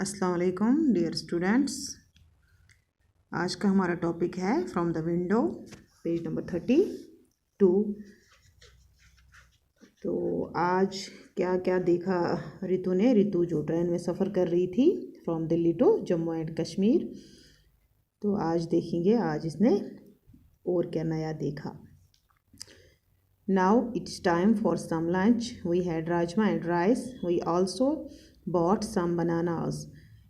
अस्सलाम वालेकुम dear students. आज का हमारा टॉपिक है from the window, page number 32। तो आज क्या क्या देखा रितु ने। रितु जो ट्रेन में सफ़र कर रही थी from Delhi to Jammu and Kashmir, तो आज देखेंगे आज इसने और क्या नया देखा। Now it's time for some lunch. We had rajma and rice. We also bought some bananas.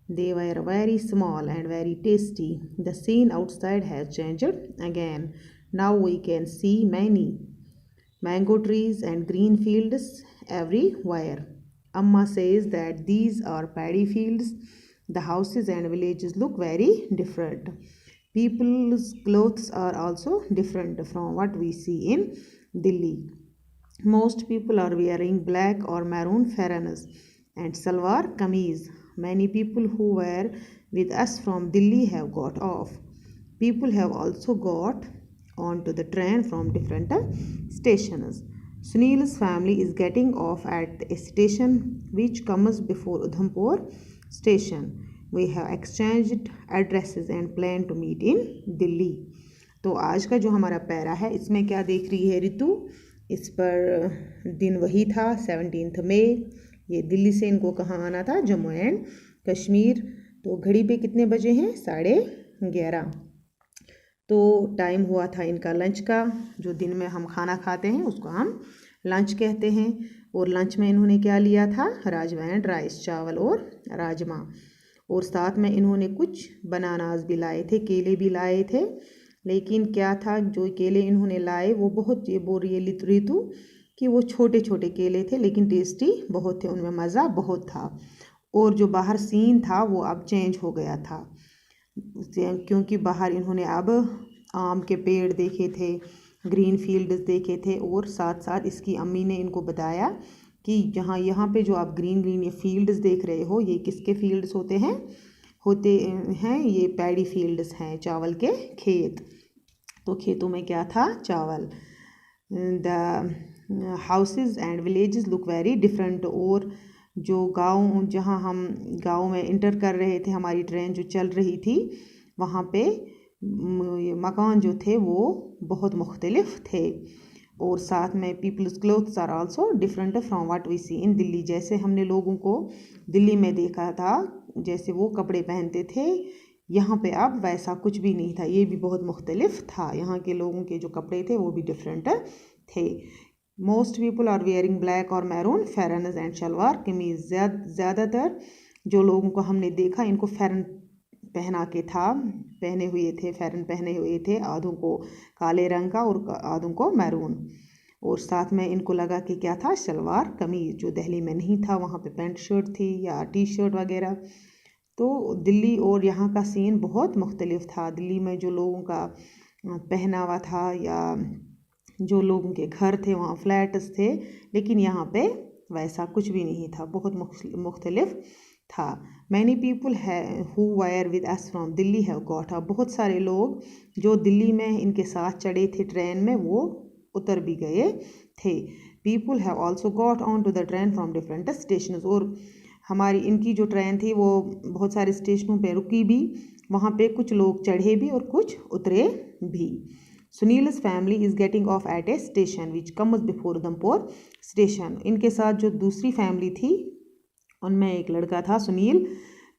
They were very small and very tasty. The scene outside has changed again. Now we can see many mango trees and green fields everywhere. Amma says that these are paddy fields. The houses and villages look very different. People's clothes are also different from what we see in Delhi. Most people are wearing black or maroon faranas and salwar kameez. Many people who were with us from Delhi have got off. People have also got onto the train from different stations. Sunil's family is getting off at a station which comes before Udhampur station. We have exchanged addresses and plan to meet in Delhi. तो आज का जो हमारा para है इसमें क्या देख रही है रितु। इस पर दिन वही था 17 मई। ये दिल्ली से इनको कहाँ आना था, जम्मू एंड कश्मीर। तो घड़ी पे कितने बजे हैं, 11:30। तो टाइम हुआ था इनका लंच का। जो दिन में हम खाना खाते हैं उसको हम लंच कहते हैं। और लंच में इन्होंने क्या लिया था, राजमा एंड राइस, चावल और राजमा। और साथ में इन्होंने कुछ बनानास भी लाए थे, केले भी लाए थे। लेकिन क्या था, जो केले इन्होंने लाए वो बहुत, ये बोल रही है रितु कि वो छोटे छोटे केले थे लेकिन टेस्टी बहुत थे, उनमें मज़ा बहुत था। और जो बाहर सीन था वो अब चेंज हो गया था, क्योंकि बाहर इन्होंने अब आम के पेड़ देखे थे, ग्रीन फील्ड्स देखे थे। और साथ साथ इसकी अम्मी ने इनको बताया कि यहाँ पे जो आप ग्रीन ग्रीन ये फील्ड्स देख रहे हो, ये किसके फील्ड्स होते हैं, ये पैडी फील्ड्स हैं, चावल के खेत। तो खेतों में क्या था, चावल। The houses and villages look very different. और जो गांव, जहां हम गांव में इंटर कर रहे थे, हमारी ट्रेन जो चल रही थी, वहां पे मकान जो थे वो बहुत मुख्तलिफ थे। और साथ में people's clothes are also different from what we see in Delhi. जैसे हमने लोगों को दिल्ली में देखा था, जैसे वो कपड़े पहनते थे, यहाँ पे अब वैसा कुछ भी नहीं था, ये भी बहुत मुख्तलिफ था। यहाँ के लोगों के जो कपड़े थे वो भी डिफरेंट थे। Most people are wearing black और मैरून फेरनस एंड शलवार कमीज। ज़्यादातर जो लोगों को हमने देखा, इनको फेरन पहने हुए थे, आधों को काले रंग का और आधों को मैरून। और साथ में इनको लगा कि क्या था, शलवार कमीज, जो दिल्ली में नहीं था, वहाँ पे पैंट शर्ट थी या टी शर्ट वगैरह। तो दिल्ली और यहाँ का सीन बहुत मुख्तलिफ था। दिल्ली में जो लोगों का पहनावा था या जो लोगों के घर थे वहाँ फ्लैट्स थे, लेकिन यहाँ पे वैसा कुछ भी नहीं था, बहुत मुख्तलिफ था। Many people who wire with us from Delhi have got up. बहुत सारे लोग जो दिल्ली में इनके साथ चढ़े थे ट्रेन में, वो उतर भी गए थे। People have also got on to the train from different station. और इनकी जो ट्रेन थी वो बहुत सारे स्टेशनों पे रुकी भी, वहाँ पे कुछ लोग चढ़े भी और कुछ उतरे भी। Sunil's family is getting off at a station which comes before Udhampur station. इनके साथ जो दूसरी फैमिली थी, उनमें एक लड़का था सुनील।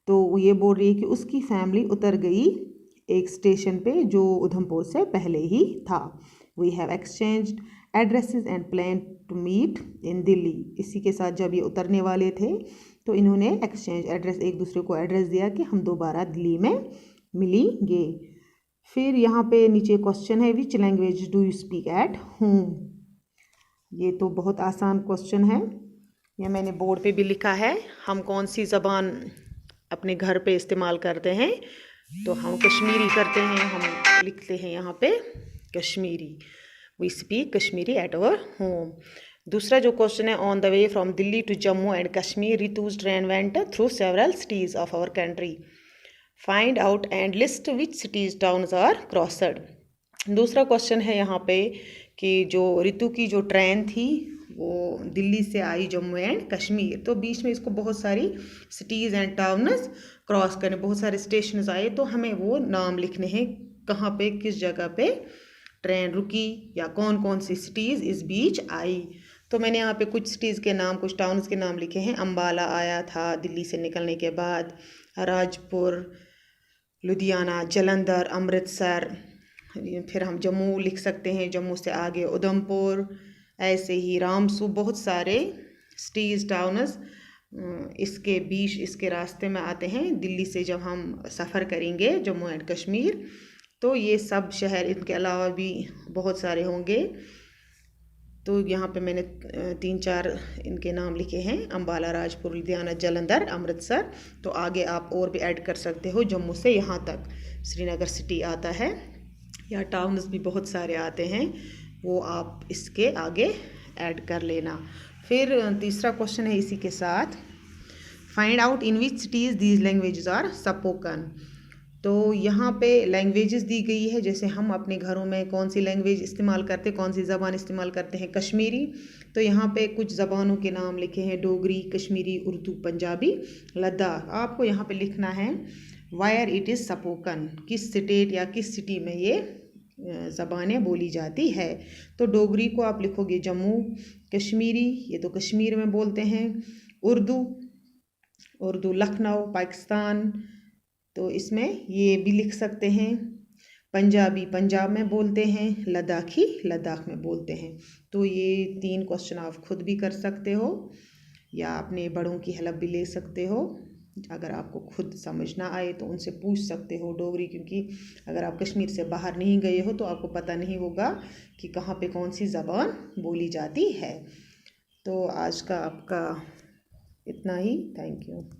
तो ये बोल रही है कि उसकी फैमिली उतर गई एक स्टेशन पे जो उधमपुर से पहले ही था। We have exchanged addresses and plan to meet in Delhi. इसी के साथ जब ये उतरने वाले थे तो इन्होंने एक्सचेंज एड्रेस, एक दूसरे को एड्रेस दिया कि हम दोबारा दिल्ली में मिलेंगे। फिर यहाँ पे नीचे क्वेश्चन है, which language do you speak at home. ये तो बहुत आसान क्वेश्चन है, ये मैंने बोर्ड पे भी लिखा है। हम कौन सी ज़बान अपने घर पे इस्तेमाल करते हैं, तो हम कश्मीरी करते हैं। हम लिखते हैं यहाँ पे Kashmiri, we speak Kashmiri at our home. दूसरा जो क्वेश्चन है, on the way from Delhi to Jammu and Kashmir Ritu's train went through several cities of our country. Find out and list which cities towns are crossed. दूसरा क्वेश्चन है यहाँ पे कि जो रितु की जो ट्रेन थी वो दिल्ली से आई जम्मू एंड कश्मीर। तो बीच में इसको बहुत सारी सिटीज़ एंड टाउन्स क्रॉस करने, बहुत सारे स्टेशन आए, तो हमें वो नाम लिखने हैं कहाँ पे किस जगह पे ट्रेन रुकी या कौन कौन सी सिटीज़ इस बीच आई। तो मैंने यहाँ पे कुछ सिटीज़ के नाम, कुछ टाउन्स के नाम लिखे हैं। अम्बाला आया था दिल्ली से निकलने के बाद, राजपुर, लुधियाना, जालंधर, अमृतसर, फिर हम जम्मू लिख सकते हैं, जम्मू से आगे उधमपुर, ऐसे ही रामसू, बहुत सारे सिटीज़ टाउन्स इसके बीच, इसके रास्ते में आते हैं। दिल्ली से जब हम सफ़र करेंगे जम्मू एंड कश्मीर, तो ये सब शहर, इनके अलावा भी बहुत सारे होंगे। तो यहाँ पे मैंने 3-4 इनके नाम लिखे हैं, अम्बाला, राजपुर, लुधियाना, जालंधर, अमृतसर। तो आगे आप और भी ऐड कर सकते हो, जम्मू से यहाँ तक श्रीनगर सिटी आता है, या टाउन्स भी बहुत सारे आते हैं, वो आप इसके आगे ऐड कर लेना। फिर तीसरा क्वेश्चन है इसी के साथ, find out in which cities these languages are spoken. तो यहाँ पे लैंग्वेजेस दी गई है, जैसे हम अपने घरों में कौन सी लैंग्वेज इस्तेमाल करते हैं, कौन सी ज़बान इस्तेमाल करते हैं, कश्मीरी। तो यहाँ पे कुछ ज़बानों के नाम लिखे हैं, डोगरी, कश्मीरी, उर्दू, पंजाबी, लद्दाख। आपको यहाँ पे लिखना है वायर इट इज़ स्पोकन, किस स्टेट या किस सिटी में ये ज़बानें बोली जाती है। तो डोगरी को आप लिखोगे जम्मू, कश्मीरी ये तो कश्मीर में बोलते हैं, उर्दू लखनऊ, पाकिस्तान, तो इसमें ये भी लिख सकते हैं। पंजाबी पंजाब में बोलते हैं, लद्दाखी लद्दाख में बोलते हैं। तो ये 3 क्वेश्चन आप खुद भी कर सकते हो या अपने बड़ों की हेल्प भी ले सकते हो। अगर आपको खुद समझ ना आए तो उनसे पूछ सकते हो डोगरी, क्योंकि अगर आप कश्मीर से बाहर नहीं गए हो तो आपको पता नहीं होगा कि कहाँ पे कौन सी ज़बान बोली जाती है। तो आज का आपका इतना ही, थैंक यू।